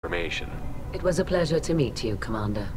information. It was a pleasure to meet you, Commander.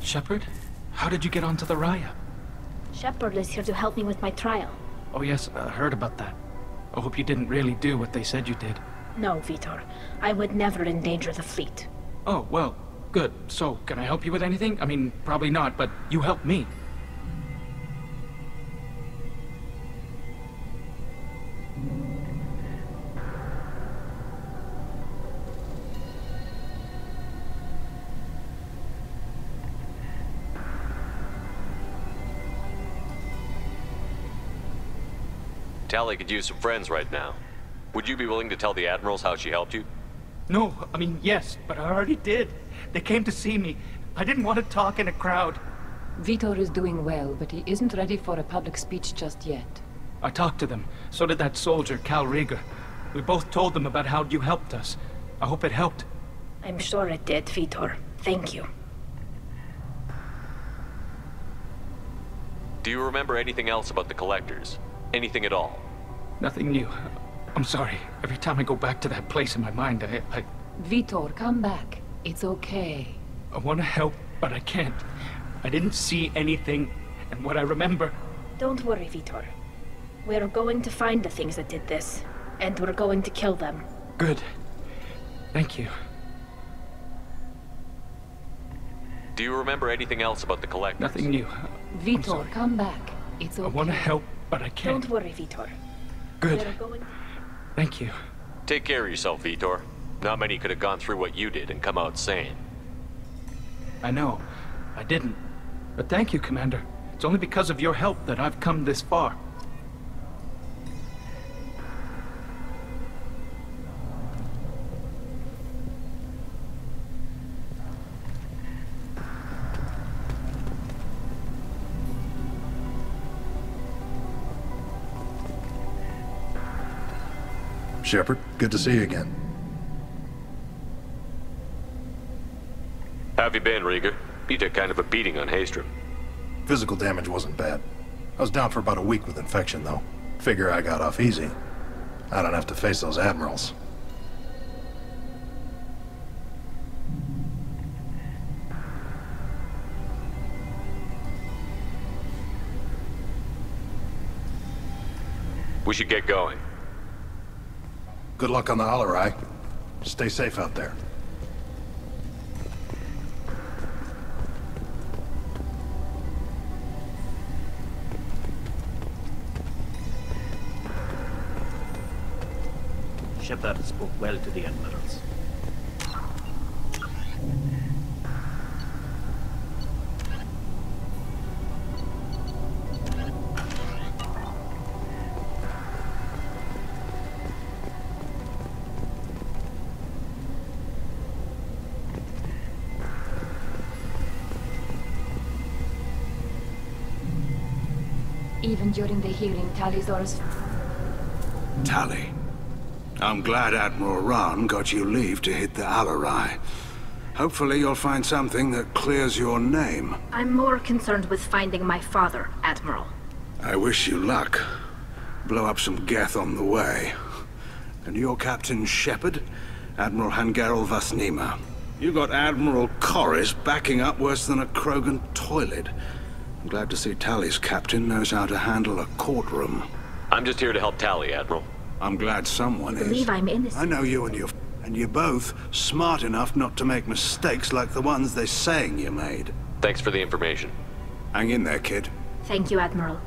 Shepard? How did you get onto the Raya? Shepard is here to help me with my trial. Oh yes, I heard about that. I hope you didn't really do what they said you did. No, Vitor. I would never endanger the fleet. Oh, well, good. So, can I help you with anything? I mean, probably not, but you helped me. Tali could use some friends right now. Would you be willing to tell the admirals how she helped you? No, I mean, yes, but I already did. They came to see me. I didn't want to talk in a crowd. Vitor is doing well, but he isn't ready for a public speech just yet. I talked to them. So did that soldier, Cal Rieger. We both told them about how you helped us. I hope it helped. I'm sure it did, Vitor. Thank you. Do you remember anything else about the Collectors? Anything at all? Nothing new. I'm sorry. Every time I go back to that place in my mind, I Vitor, come back. It's okay. I want to help, but I can't. I didn't see anything, and what I remember... Don't worry, Vitor. We're going to find the things that did this, and we're going to kill them. Good. Thank you. Do you remember anything else about the Collectors? Nothing new. Vitor, come back. It's okay. I want to help, but I can't. Don't worry, Vitor. Good. We're going... Thank you. Take care of yourself, Vitor. Not many could have gone through what you did and come out sane. I know. I didn't. But thank you, Commander. It's only because of your help that I've come this far. Shepard, good to see you again. How have you been, Rieger? You took kind of a beating on Haystrom. Physical damage wasn't bad. I was down for about a week with infection, though. Figure I got off easy. I don't have to face those admirals. We should get going. Good luck on the Alerai. Stay safe out there. Shepard spoke well to the admirals. Even during the hearing, Tali's orders... Tali. I'm glad Admiral Rahn got you leave to hit the Alarai. Hopefully you'll find something that clears your name. I'm more concerned with finding my father, Admiral. I wish you luck. Blow up some geth on the way. And your Captain Shepard? Admiral Hangarel Vasnima. You got Admiral Corris backing up worse than a Krogan toilet. I'm glad to see Tali's captain knows how to handle a courtroom. I'm just here to help Tali, Admiral. I'm glad someone is. I believe I'm innocent. I know you and you're both smart enough not to make mistakes like the ones they're saying you made. Thanks for the information. Hang in there, kid. Thank you, Admiral.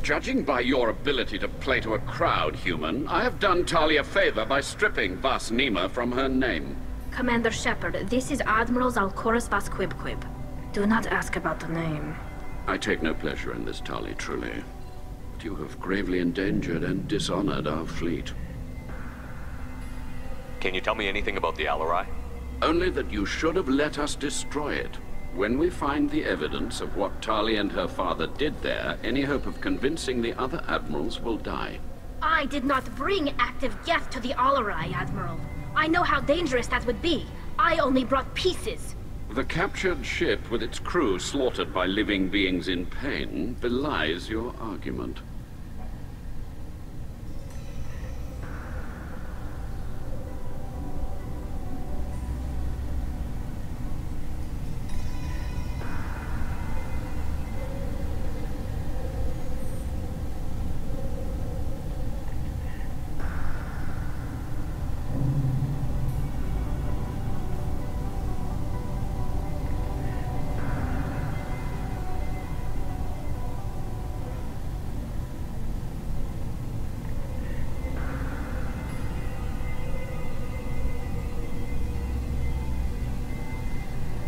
Judging by your ability to play to a crowd, human, I have done Tali a favor by stripping Vasnima from her name. Commander Shepard, this is Admiral Zalkoris Vasquibquib. Do not ask about the name. I take no pleasure in this, Tali, truly. But you have gravely endangered and dishonored our fleet. Can you tell me anything about the Alarai? Only that you should have let us destroy it. When we find the evidence of what Tali and her father did there, any hope of convincing the other admirals will die. I did not bring active geth to the Alarai, Admiral. I know how dangerous that would be. I only brought pieces. The captured ship with its crew slaughtered by living beings in pain belies your argument.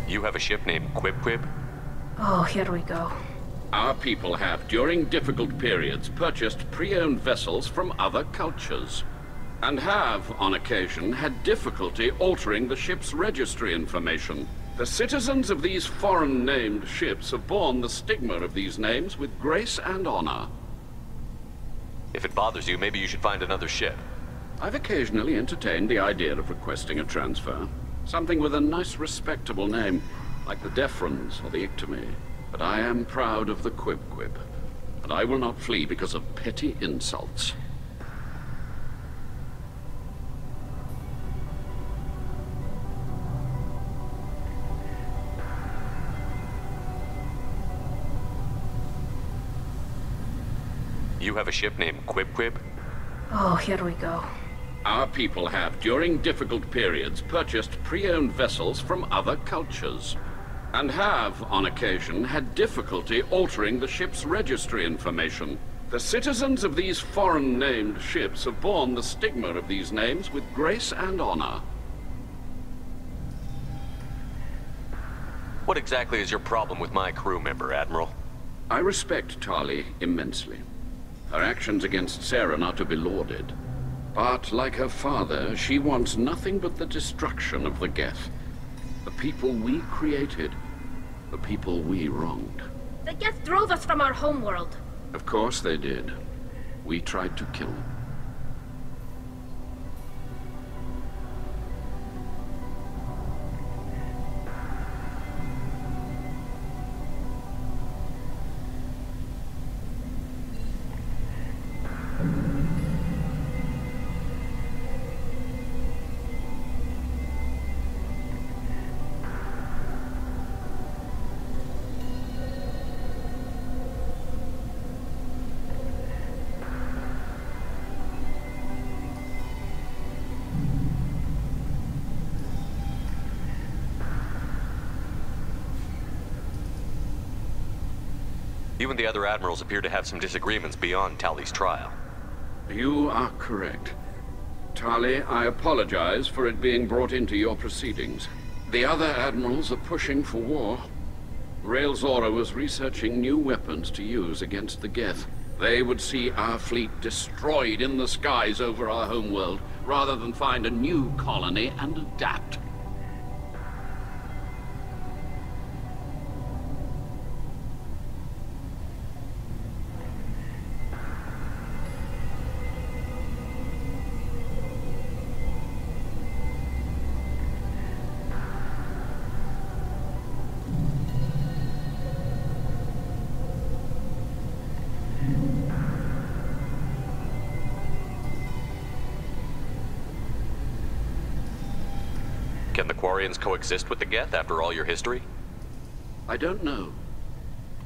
You have a ship named Quib? Oh, here we go. Our people have, during difficult periods, purchased pre-owned vessels from other cultures, and have, on occasion, had difficulty altering the ship's registry information. The citizens of these foreign-named ships have borne the stigma of these names with grace and honor. If it bothers you, maybe you should find another ship. I've occasionally entertained the idea of requesting a transfer. Something with a nice, respectable name, like the Defrons or the Ictomy. But I am proud of the Quib, and I will not flee because of petty insults. You have a ship named Quib? Oh, here we go. Our people have, during difficult periods, purchased pre-owned vessels from other cultures, and have, on occasion, had difficulty altering the ship's registry information. The citizens of these foreign-named ships have borne the stigma of these names with grace and honor. What exactly is your problem with my crew member, Admiral? I respect Tali immensely. Her actions against Saren are to be lauded. But, like her father, she wants nothing but the destruction of the Geth. The people we created. The people we wronged. The Geth drove us from our homeworld. Of course they did. We tried to kill them. You and the other admirals appear to have some disagreements beyond Tali's trial. You are correct. Tali, I apologize for it being brought into your proceedings. The other admirals are pushing for war. Railzora was researching new weapons to use against the Geth. They would see our fleet destroyed in the skies over our homeworld, rather than find a new colony and adapt. Can the Quarians coexist with the Geth after all your history? I don't know.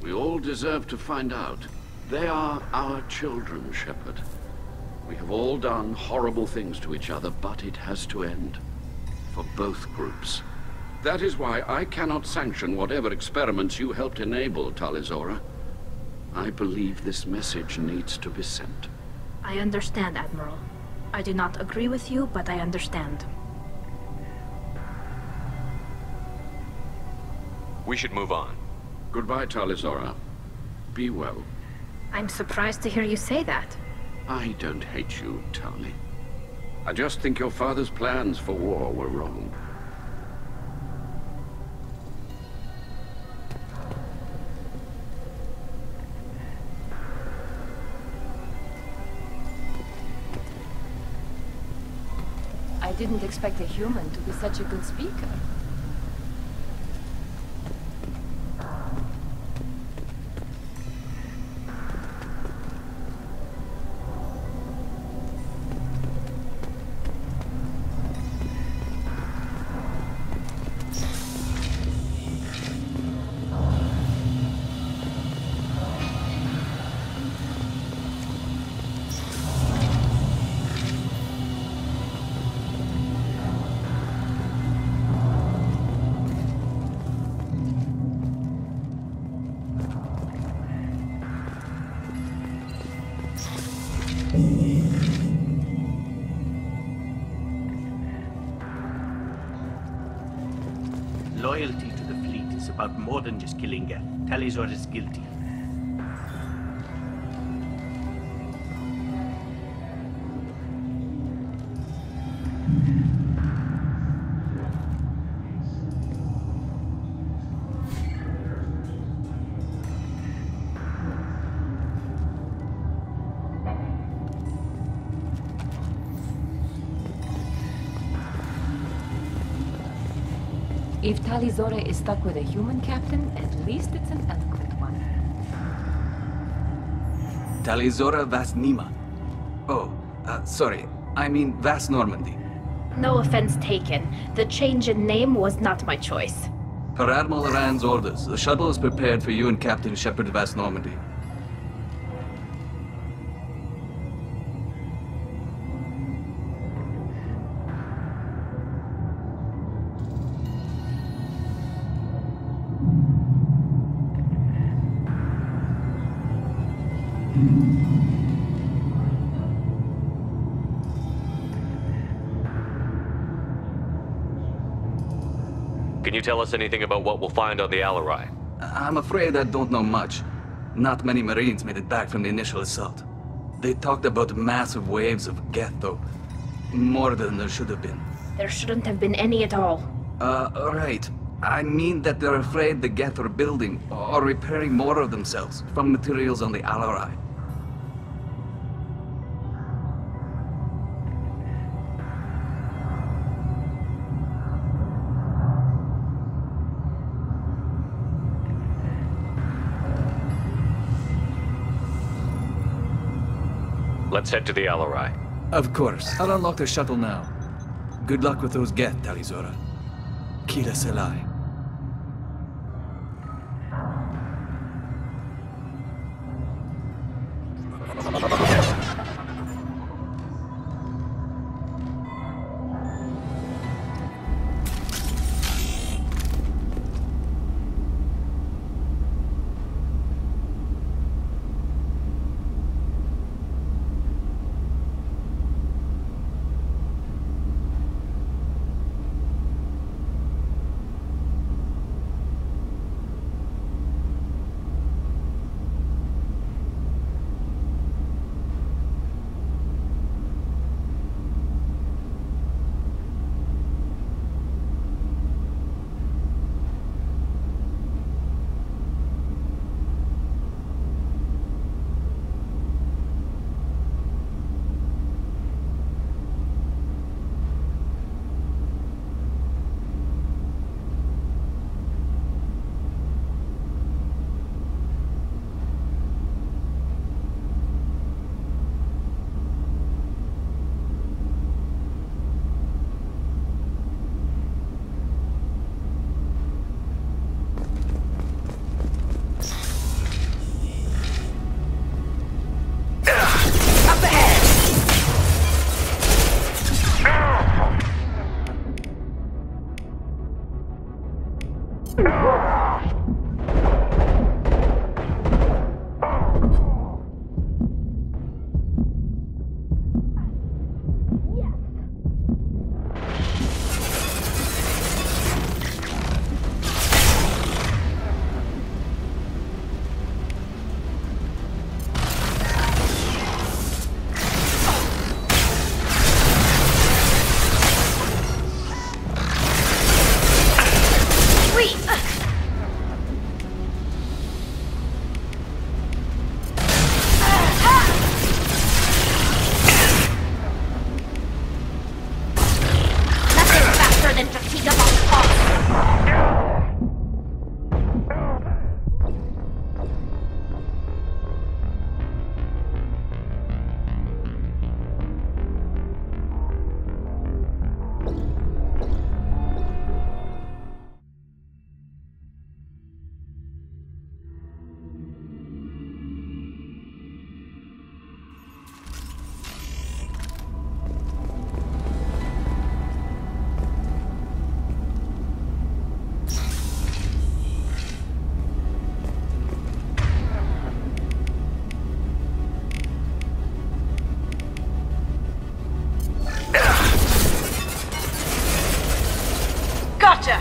We all deserve to find out. They are our children, Shepard. We have all done horrible things to each other, but it has to end. For both groups. That is why I cannot sanction whatever experiments you helped enable, Talizora. I believe this message needs to be sent. I understand, Admiral. I do not agree with you, but I understand. We should move on. Goodbye, Talizora. Be well. I'm surprised to hear you say that. I don't hate you, Tali. I just think your father's plans for war were wrong. I didn't expect a human to be such a good speaker. Loyalty to the fleet is about more than just killing Geth. Talizor is guilty. If Talizora is stuck with a human captain, at least it's an eloquent one. Talizora Vas Nima. Oh, sorry. I mean Vas Normandy. No offense taken. The change in name was not my choice. Per Admiral Rand's orders, the shuttle is prepared for you and Captain Shepard Vas Normandy. Can you tell us anything about what we'll find on the Alarai? I'm afraid I don't know much. Not many Marines made it back from the initial assault. They talked about massive waves of Geth, though. More than there should have been. There shouldn't have been any at all. Right. I mean that they're afraid the Geth are building or repairing more of themselves from materials on the Alarai. Let's head to the Alarai. Of course. I'll unlock the shuttle now. Good luck with those Geth, Talizora. Kila Селай. Gotcha!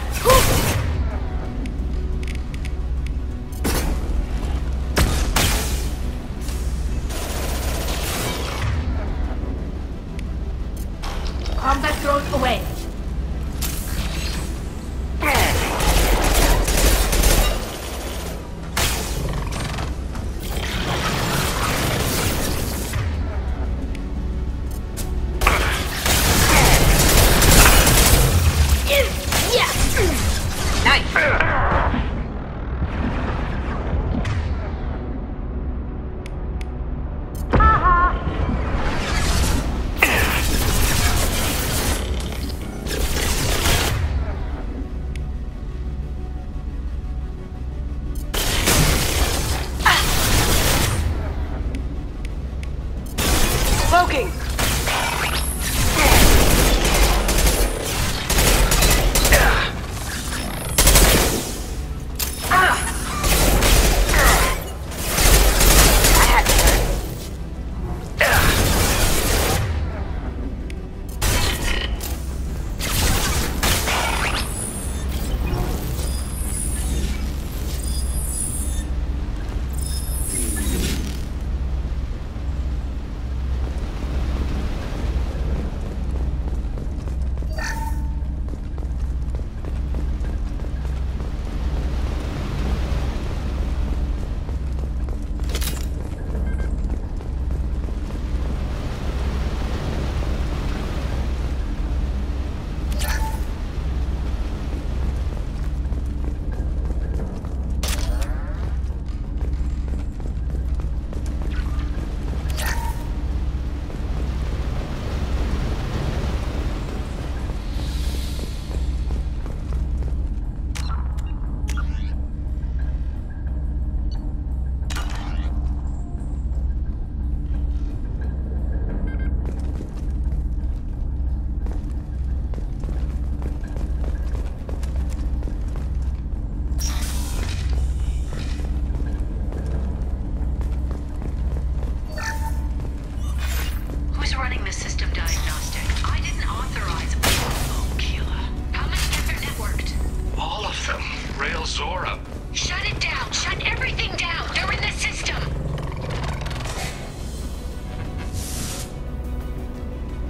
Combat drone away. Smoking!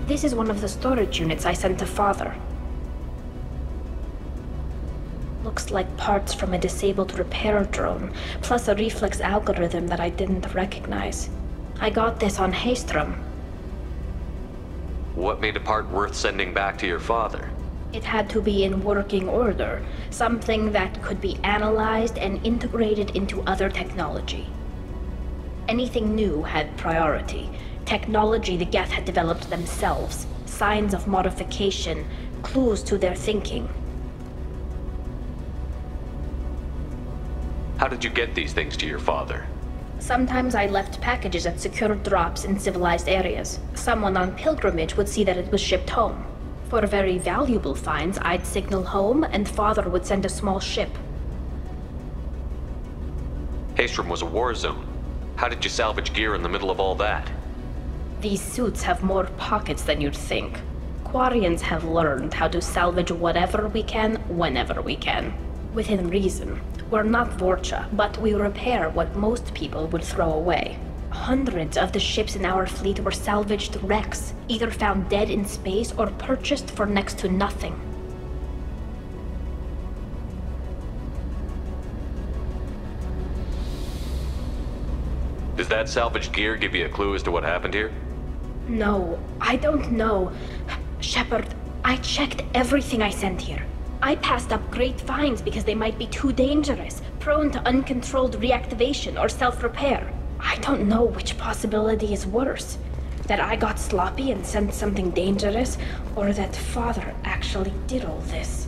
This is one of the storage units I sent to Father. Looks like parts from a disabled repair drone, plus a reflex algorithm that I didn't recognize. I got this on Haystrom. What made a part worth sending back to your father? It had to be in working order, something that could be analyzed and integrated into other technology. Anything new had priority. Technology the Geth had developed themselves, signs of modification, clues to their thinking. How did you get these things to your father? Sometimes I left packages at secure drops in civilized areas. Someone on pilgrimage would see that it was shipped home. For very valuable finds, I'd signal home, and Father would send a small ship. Haystrom was a war zone. How did you salvage gear in the middle of all that? These suits have more pockets than you'd think. Quarians have learned how to salvage whatever we can, whenever we can. Within reason. We're not Vorcha, but we repair what most people would throw away. Hundreds of the ships in our fleet were salvaged wrecks, either found dead in space or purchased for next to nothing. Does that salvaged gear give you a clue as to what happened here? No, I don't know. Shepard, I checked everything I sent here. I passed up great finds because they might be too dangerous, prone to uncontrolled reactivation or self-repair. I don't know which possibility is worse. That I got sloppy and sent something dangerous, or that Father actually did all this.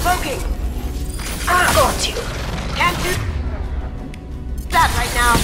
Smoking! Got you! Can't do that right now!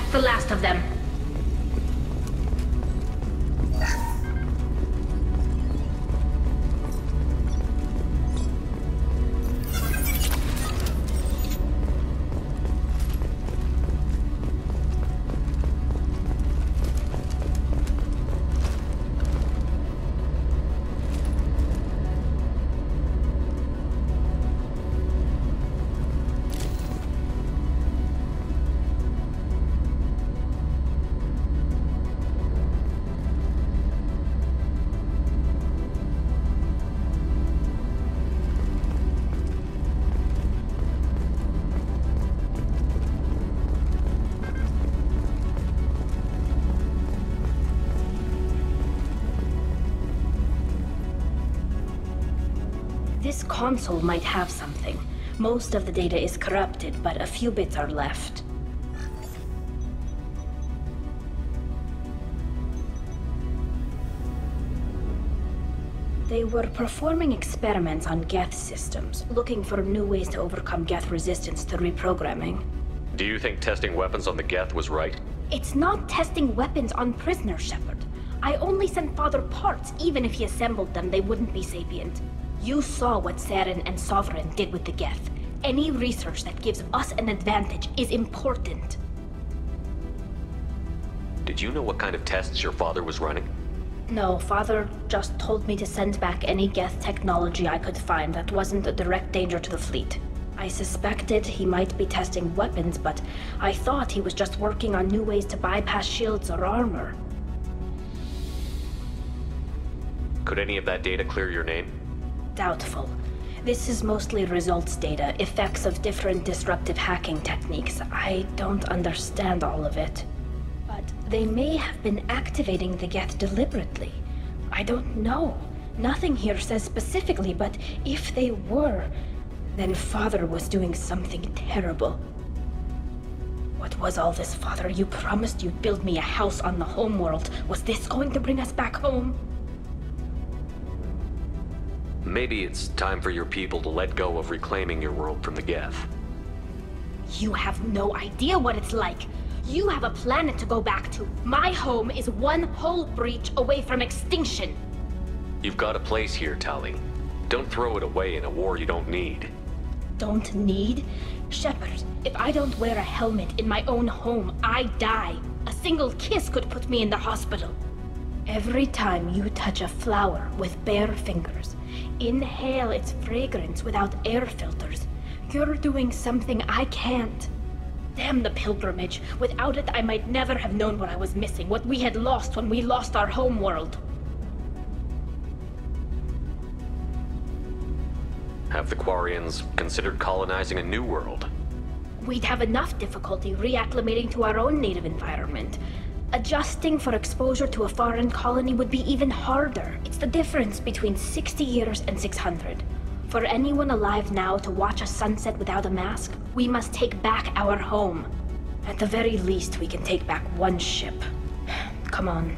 The last of them. This console might have something. Most of the data is corrupted, but a few bits are left. They were performing experiments on Geth systems, looking for new ways to overcome Geth resistance to reprogramming. Do you think testing weapons on the Geth was right? It's not testing weapons on prisoners, Shepard. I only sent Father parts. Even if he assembled them, they wouldn't be sapient. You saw what Saren and Sovereign did with the Geth. Any research that gives us an advantage is important. Did you know what kind of tests your father was running? No, Father just told me to send back any Geth technology I could find that wasn't a direct danger to the fleet. I suspected he might be testing weapons, but I thought he was just working on new ways to bypass shields or armor. Could any of that data clear your name? Doubtful. This is mostly results data, effects of different disruptive hacking techniques. I don't understand all of it. But they may have been activating the Geth deliberately. I don't know. Nothing here says specifically, but if they were, then Father was doing something terrible. What was all this, Father? You promised you'd build me a house on the homeworld. Was this going to bring us back home? Maybe it's time for your people to let go of reclaiming your world from the Geth. You have no idea what it's like. You have a planet to go back to. My home is one hull breach away from extinction. You've got a place here, Tali. Don't throw it away in a war you don't need. Don't need? Shepard, if I don't wear a helmet in my own home, I die. A single kiss could put me in the hospital. Every time you touch a flower with bare fingers, inhale its fragrance without air filters, you're doing something I can't. Damn the pilgrimage. Without it, I might never have known what I was missing, what we had lost when we lost our home world. Have the Quarians considered colonizing a new world? We'd have enough difficulty reacclimating to our own native environment. Adjusting for exposure to a foreign colony would be even harder. It's the difference between 60 years and 600. For anyone alive now to watch a sunset without a mask, we must take back our home. At the very least, we can take back one ship. Come on.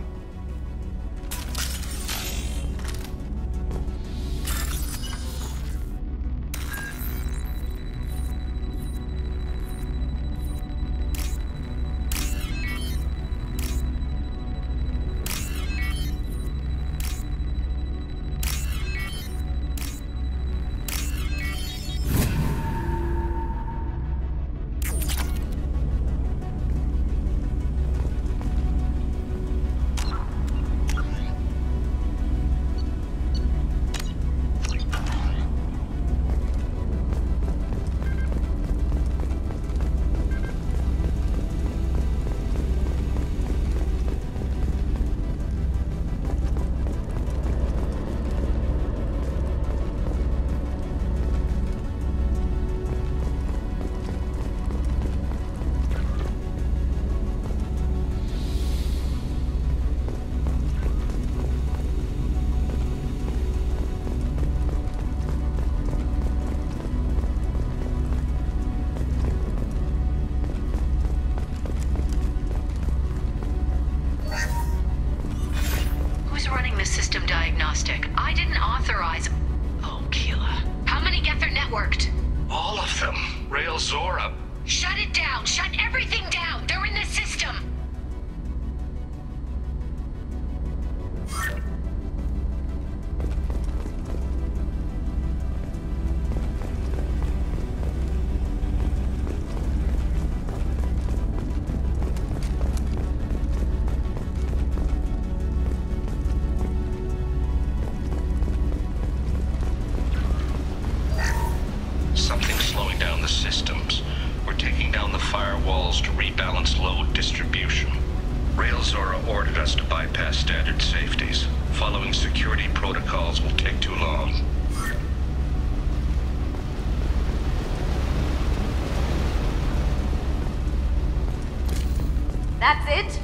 System diagnostic. I didn't authorize... Oh, Kila. How many Gethers networked? All of them. Rail Zora. Shut it down! Shut everything down! They're in the system! Something's slowing down the systems. We're taking down the firewalls to rebalance load distribution. Rail Zora ordered us to bypass standard safeties. Following security protocols will take too long. That's it?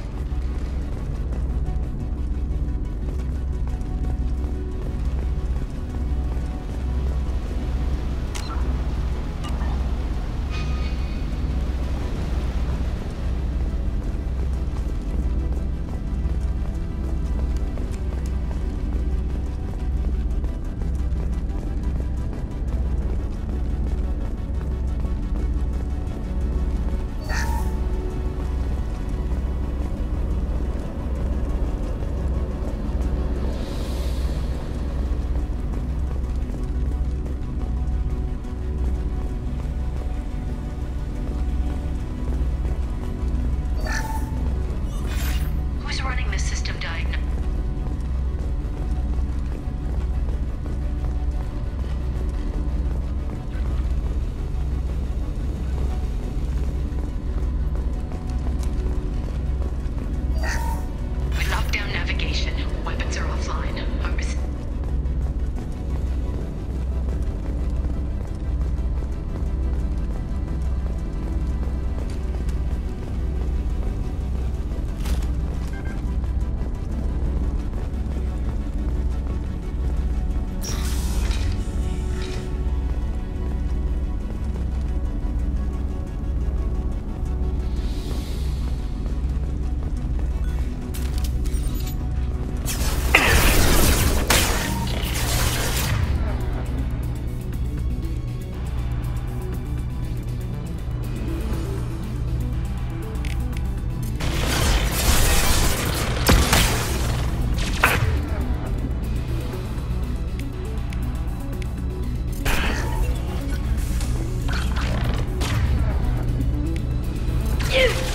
Yeah.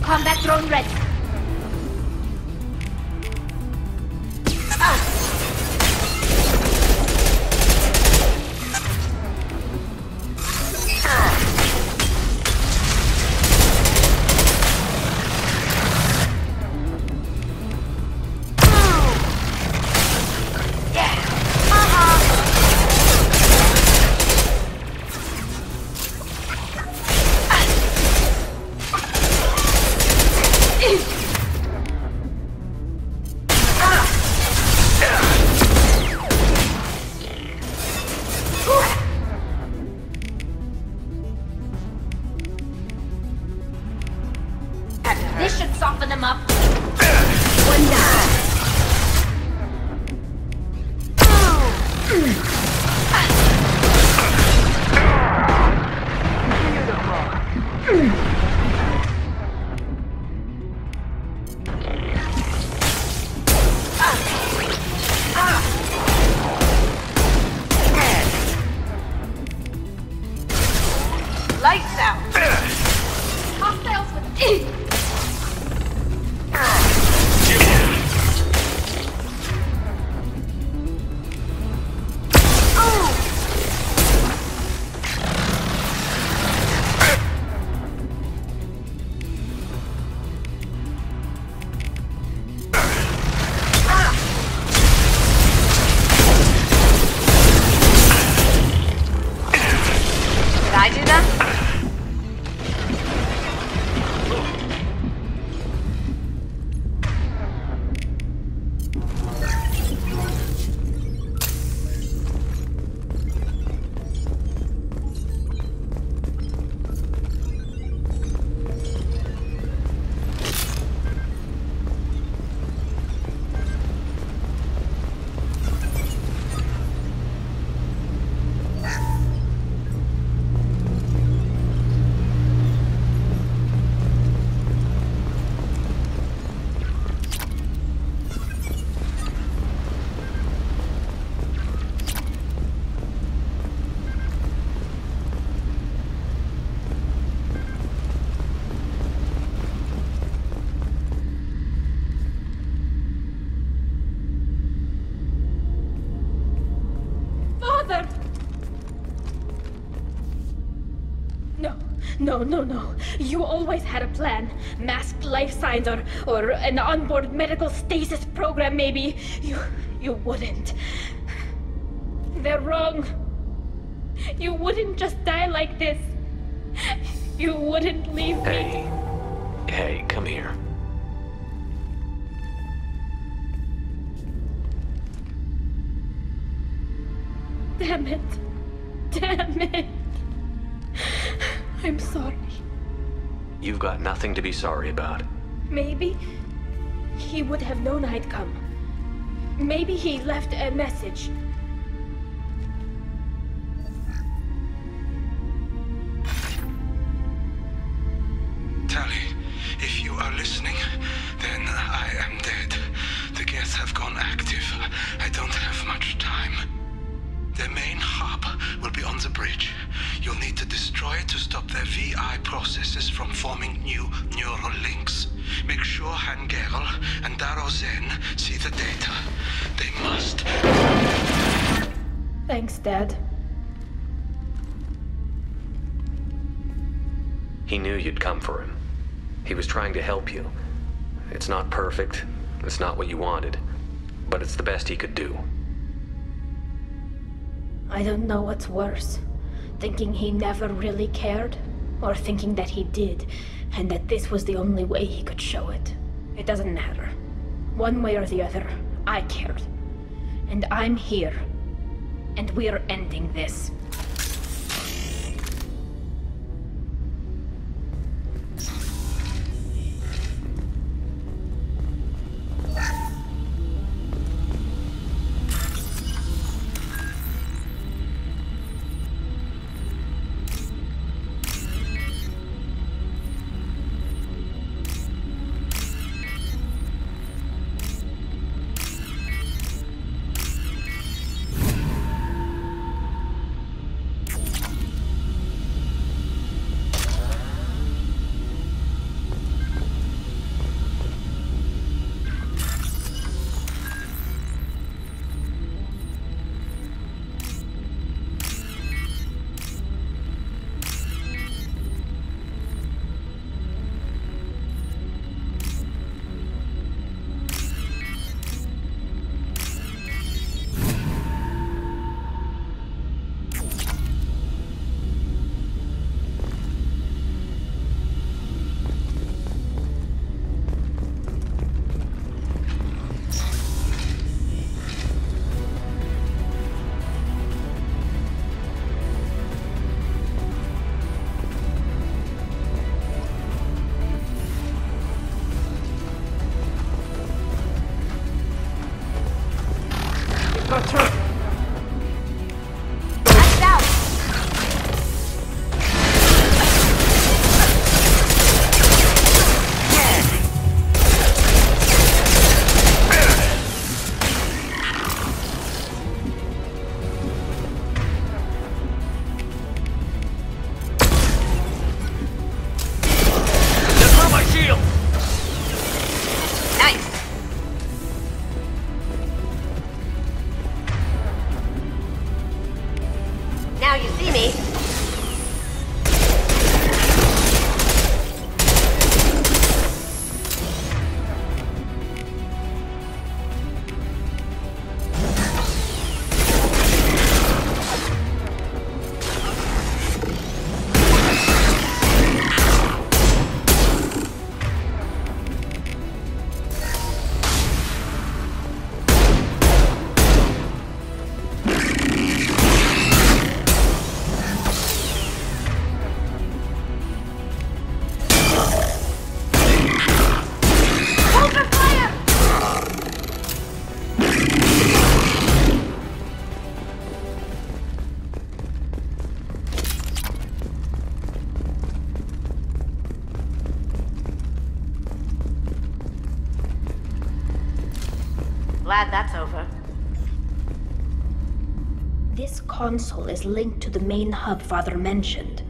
Combat drone ready. This should soften them up. One down. Lights out. Hostiles with Did I do that? No. You always had a plan. Masked life signs or an onboard medical stasis program maybe. You wouldn't. They're wrong. You wouldn't just die like this. You wouldn't leave me. Hey, come here. Damn it. I'm sorry. You've got nothing to be sorry about. Maybe he would have known I'd come. Maybe he left a message. Tali, if you are listening, then I am dead. The geth have gone active. I don't have much time. Their main hub will be on the bridge. You'll need to destroy it to stop their VI processes from forming new neural links. Make sure Hangerel and Darozen see the data. They must. Thanks, Dad. He knew you'd come for him. He was trying to help you. It's not perfect. It's not what you wanted. But it's the best he could do. I don't know what's worse. Thinking he never really cared, or thinking that he did, and that this was the only way he could show it. It doesn't matter. One way or the other, I cared. And I'm here. And we're ending this. Glad that's over. This console is linked to the main hub Father mentioned.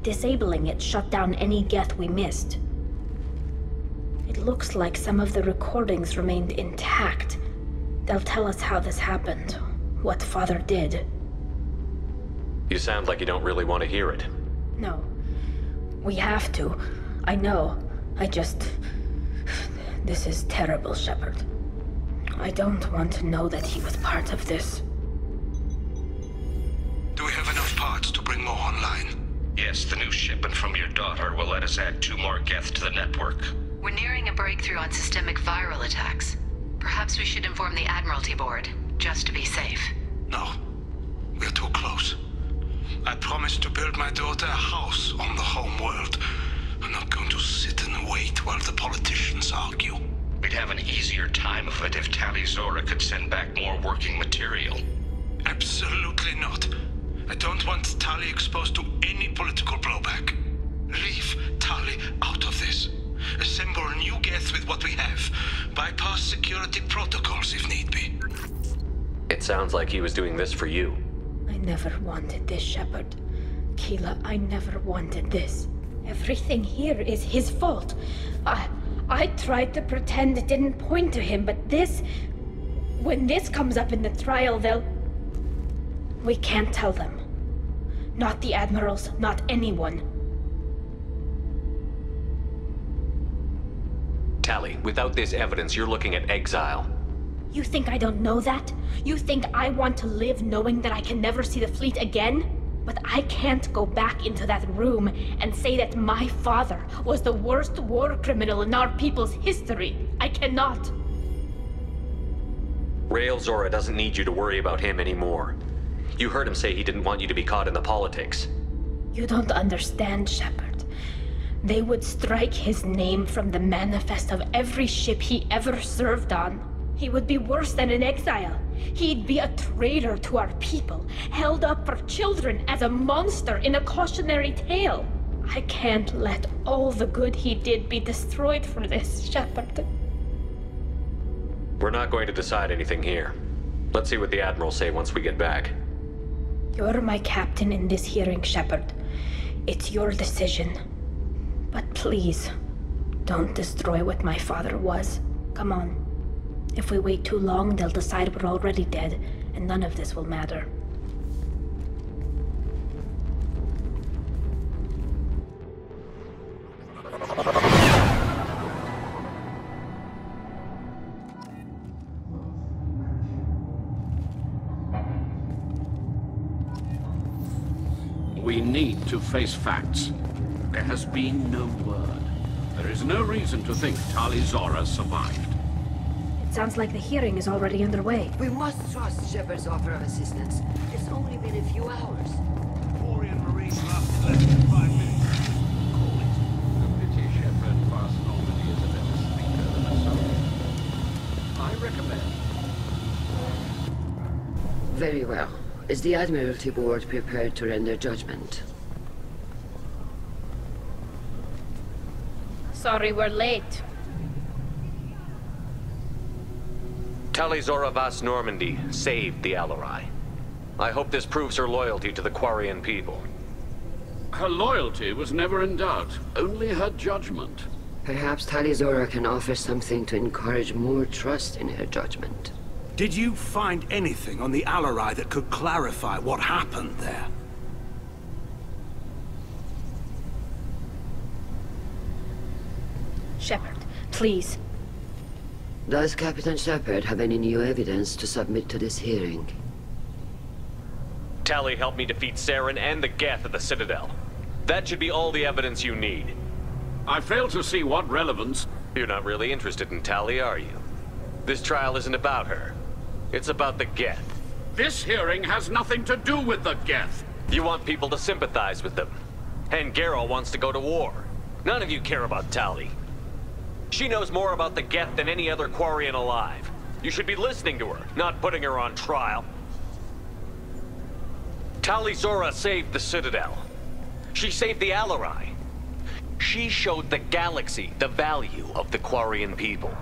Disabling it shut down any geth we missed. It looks like some of the recordings remained intact. They'll tell us how this happened, what Father did. You sound like you don't really want to hear it. No. We have to. I know. This is terrible, Shepard. I don't want to know that he was part of this. Do we have enough parts to bring more online? Yes, the new shipment from your daughter will let us add 2 more geth to the network. We're nearing a breakthrough on systemic viral attacks. Perhaps we should inform the Admiralty Board, just to be safe. No. We're too close. I promised to build my daughter a house on the home world. I'm not going to sit and wait while the politicians argue. We'd have an easier time of it if Tali Zora could send back more working material. Absolutely not. I don't want Tali exposed to any political blowback. Leave Tali out of this. Assemble new geth with what we have. Bypass security protocols if need be. It sounds like he was doing this for you. I never wanted this, Shepard. Kila, I never wanted this. Everything here is his fault. I tried to pretend it didn't point to him, but this... When this comes up in the trial, they'll... We can't tell them. Not the admirals, not anyone. Tali, without this evidence, you're looking at exile. You think I don't know that? You think I want to live knowing that I can never see the fleet again? But I can't go back into that room and say that my father was the worst war criminal in our people's history. I cannot. Rail Zora doesn't need you to worry about him anymore. You heard him say he didn't want you to be caught in the politics. You don't understand, Shepard. They would strike his name from the manifest of every ship he ever served on. He would be worse than an exile. He'd be a traitor to our people, held up for children as a monster in a cautionary tale. I can't let all the good he did be destroyed for this, Shepard. We're not going to decide anything here. Let's see what the Admirals say once we get back. You're my captain in this hearing, Shepard. It's your decision. But please, don't destroy what my father was. Come on. If we wait too long, they'll decide we're already dead, and none of this will matter. We need to face facts. There has been no word. There is no reason to think Tali Zora survived. It sounds like the hearing is already underway. We must trust Shepard's offer of assistance. It's only been a few hours. Quarian Marines lasted less than 5 minutes. Call it. A pity Shepard vast Normandy is a better speaker than a soldier. I recommend. Very well. Is the Admiralty Board prepared to render judgment? Sorry we're late. Tali Zora Vas Normandy saved the Alarai. I hope this proves her loyalty to the Quarian people. Her loyalty was never in doubt, only her judgment. Perhaps Tali Zora can offer something to encourage more trust in her judgment. Did you find anything on the Alarai that could clarify what happened there? Shepard, please. Does Captain Shepard have any new evidence to submit to this hearing? Tali helped me defeat Saren and the Geth at the Citadel. That should be all the evidence you need. I fail to see what relevance... You're not really interested in Tali, are you? This trial isn't about her. It's about the Geth. This hearing has nothing to do with the Geth. You want people to sympathize with them. And Garrow wants to go to war. None of you care about Tali. She knows more about the Geth than any other Quarian alive. You should be listening to her, not putting her on trial. Tali Zora saved the Citadel. She saved the Alarai. She showed the galaxy the value of the Quarian people.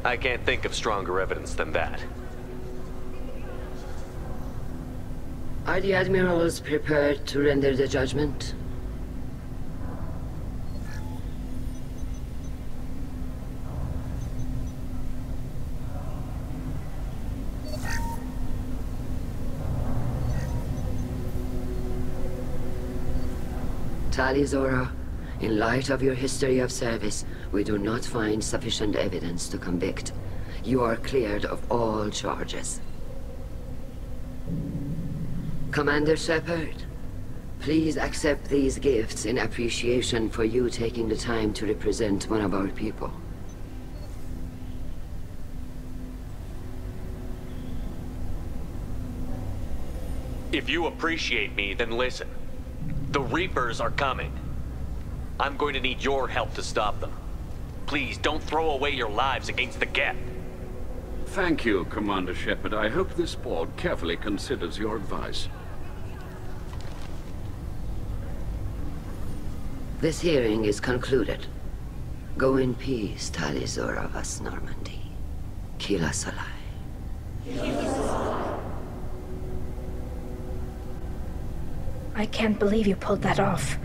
I can't think of stronger evidence than that. Are the Admirals prepared to render the judgment? Tali Zora, in light of your history of service, we do not find sufficient evidence to convict. You are cleared of all charges. Commander Shepard, please accept these gifts in appreciation for you taking the time to represent one of our people. If you appreciate me, then listen. The Reapers are coming. I'm going to need your help to stop them. Please, don't throw away your lives against the Geth. Thank you, Commander Shepard. I hope this board carefully considers your advice. This hearing is concluded. Go in peace, Tali Zora Vas Normandy. Kila Селай. I can't believe you pulled that off.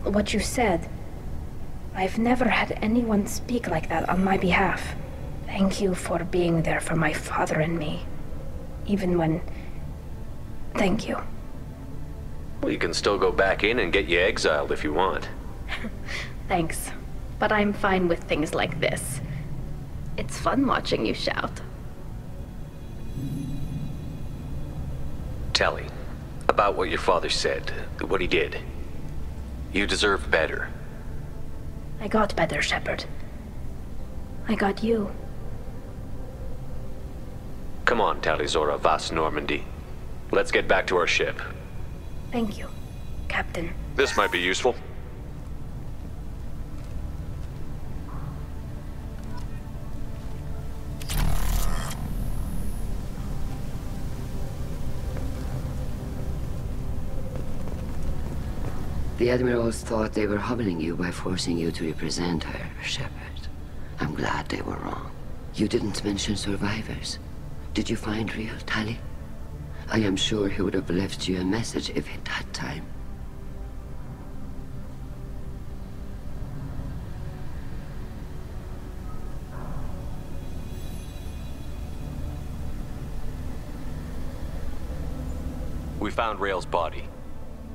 What you said. I've never had anyone speak like that on my behalf. Thank you for being there for my father and me. Even when... Thank you. Well, you can still go back in and get you exiled if you want. Thanks. But I'm fine with things like this. It's fun watching you shout. Tali, about what your father said, what he did. You deserve better. I got better, Shepard. I got you. Come on, Tali Zora, Vas Normandy. Let's get back to our ship. Thank you, Captain. This might be useful. The Admirals thought they were humbling you by forcing you to represent her, Shepard. I'm glad they were wrong. You didn't mention survivors. Did you find real Tali? I am sure he would have left you a message if he'd had time. We found Rail's body.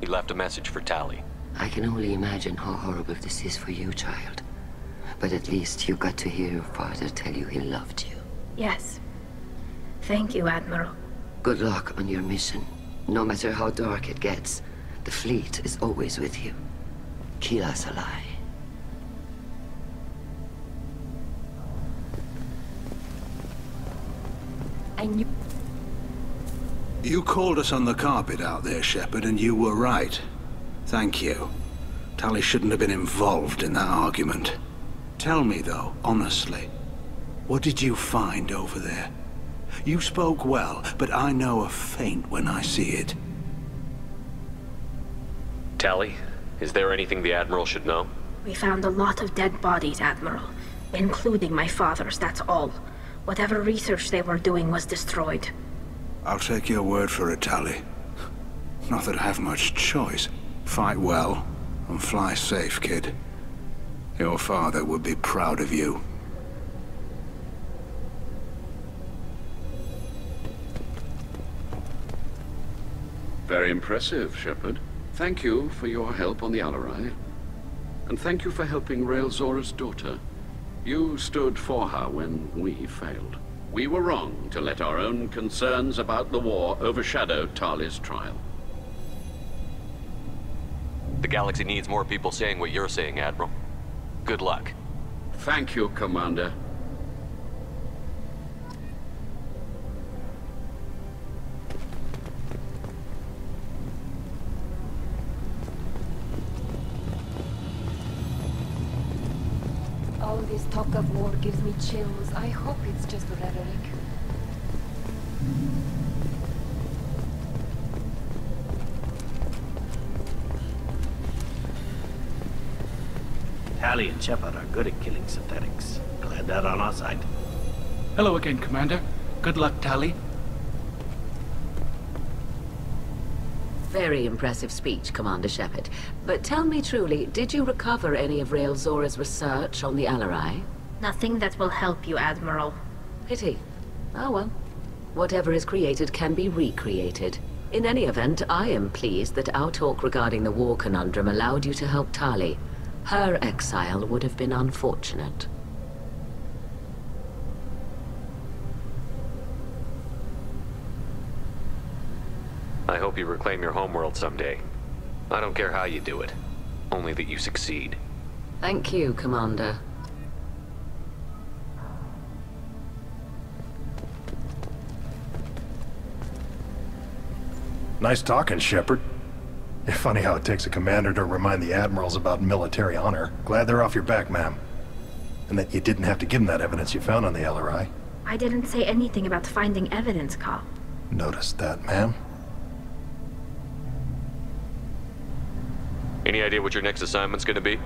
He left a message for Tali. I can only imagine how horrible this is for you, child. But at least you got to hear your father tell you he loved you. Yes. Thank you, Admiral. Good luck on your mission. No matter how dark it gets, the fleet is always with you. Kila Селай. I knew... You called us on the carpet out there, Shepard, and you were right. Thank you. Tali shouldn't have been involved in that argument. Tell me, though, honestly, what did you find over there? You spoke well, but I know a feint when I see it. Tali, is there anything the Admiral should know? We found a lot of dead bodies, Admiral. Including my father's, that's all. Whatever research they were doing was destroyed. I'll take your word for it, Tali. Not that I have much choice. Fight well, and fly safe, kid. Your father would be proud of you. Very impressive, Shepard. Thank you for your help on the Alarai. And thank you for helping Rail Zora's daughter. You stood for her when we failed. We were wrong to let our own concerns about the war overshadow Tali's trial. The galaxy needs more people saying what you're saying, Admiral. Good luck. Thank you, Commander. All this talk of war gives me chills. I hope it's just rhetoric. Tali and Shepard are good at killing synthetics. Glad they're on our side. Hello again, Commander. Good luck, Tali. Very impressive speech, Commander Shepard. But tell me truly, did you recover any of Rail Zora's research on the Alarai? Nothing that will help you, Admiral. Pity. Oh well. Whatever is created can be recreated. In any event, I am pleased that our talk regarding the war conundrum allowed you to help Tali. Her exile would have been unfortunate. I hope you reclaim your homeworld someday. I don't care how you do it, only that you succeed. Thank you, Commander. Nice talking, Shepard. Funny how it takes a commander to remind the admirals about military honor. Glad they're off your back, ma'am. And that you didn't have to give them that evidence you found on the LRI. I didn't say anything about finding evidence, Carl. Noticed that, ma'am. Any idea what your next assignment's gonna be?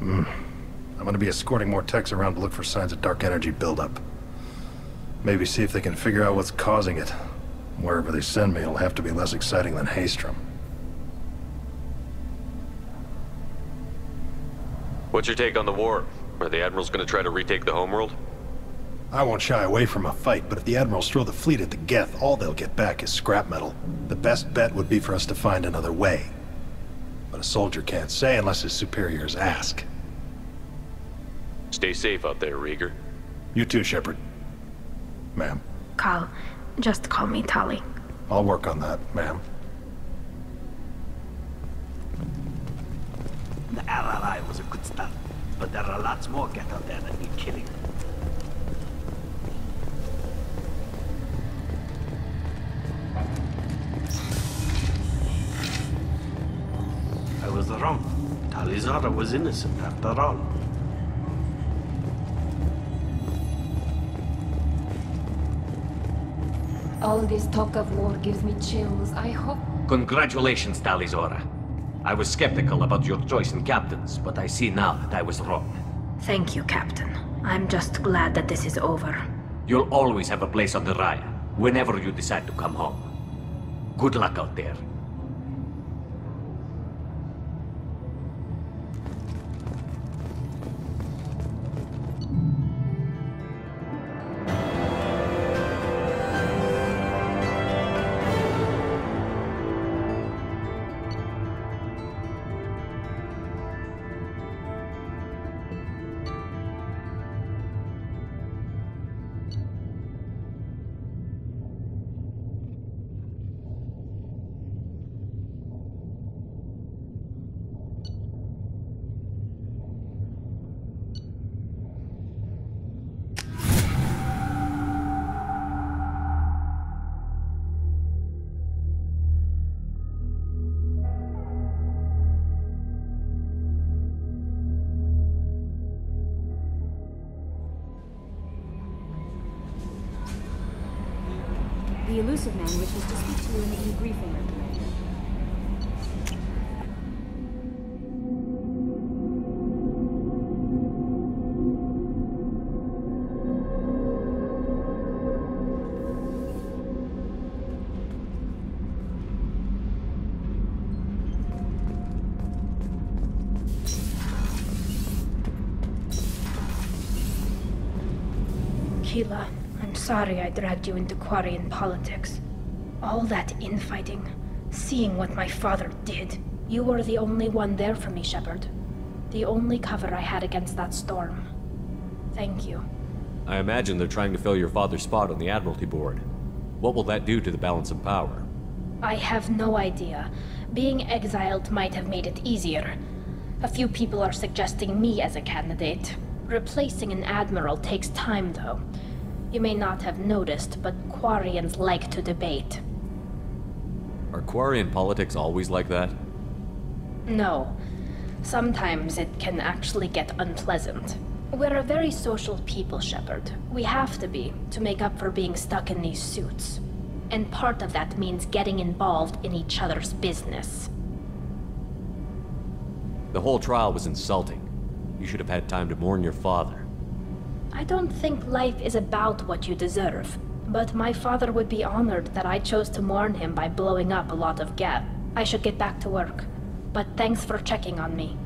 I'm gonna be escorting more techs around to look for signs of dark energy buildup. Maybe see if they can figure out what's causing it. Wherever they send me, it'll have to be less exciting than Haystrom. What's your take on the war? Are the Admirals gonna try to retake the homeworld? I won't shy away from a fight, but if the Admirals throw the fleet at the Geth, all they'll get back is scrap metal. The best bet would be for us to find another way. But a soldier can't say unless his superiors ask. Stay safe out there, Rieger. You too, Shepard. Ma'am. Carl, just call me Tali. I'll work on that, ma'am. The LLI was a good start, but there are lots more Geth out there that need killing. I was wrong. Tali Zora was innocent after all. All this talk of war gives me chills. I hope... Congratulations, Tali Zora. I was skeptical about your choice in captains, but I see now that I was wrong. Thank you, Captain. I'm just glad that this is over. You'll always have a place on the Raya, whenever you decide to come home. Good luck out there. The elusive man wishes to speak to you in the debriefing room. Kila, I'm sorry I dragged you into Quarian politics. All that infighting, seeing what my father did. You were the only one there for me, Shepard. The only cover I had against that storm. Thank you. I imagine they're trying to fill your father's spot on the Admiralty Board. What will that do to the balance of power? I have no idea. Being exiled might have made it easier. A few people are suggesting me as a candidate. Replacing an admiral takes time, though. You may not have noticed, but Quarians like to debate. Are Quarian politics always like that? No. Sometimes it can actually get unpleasant. We're a very social people, Shepard. We have to be, to make up for being stuck in these suits. And part of that means getting involved in each other's business. The whole trial was insulting. You should have had time to mourn your father. I don't think life is about what you deserve, but my father would be honored that I chose to mourn him by blowing up a lot of Geth. I should get back to work, but thanks for checking on me.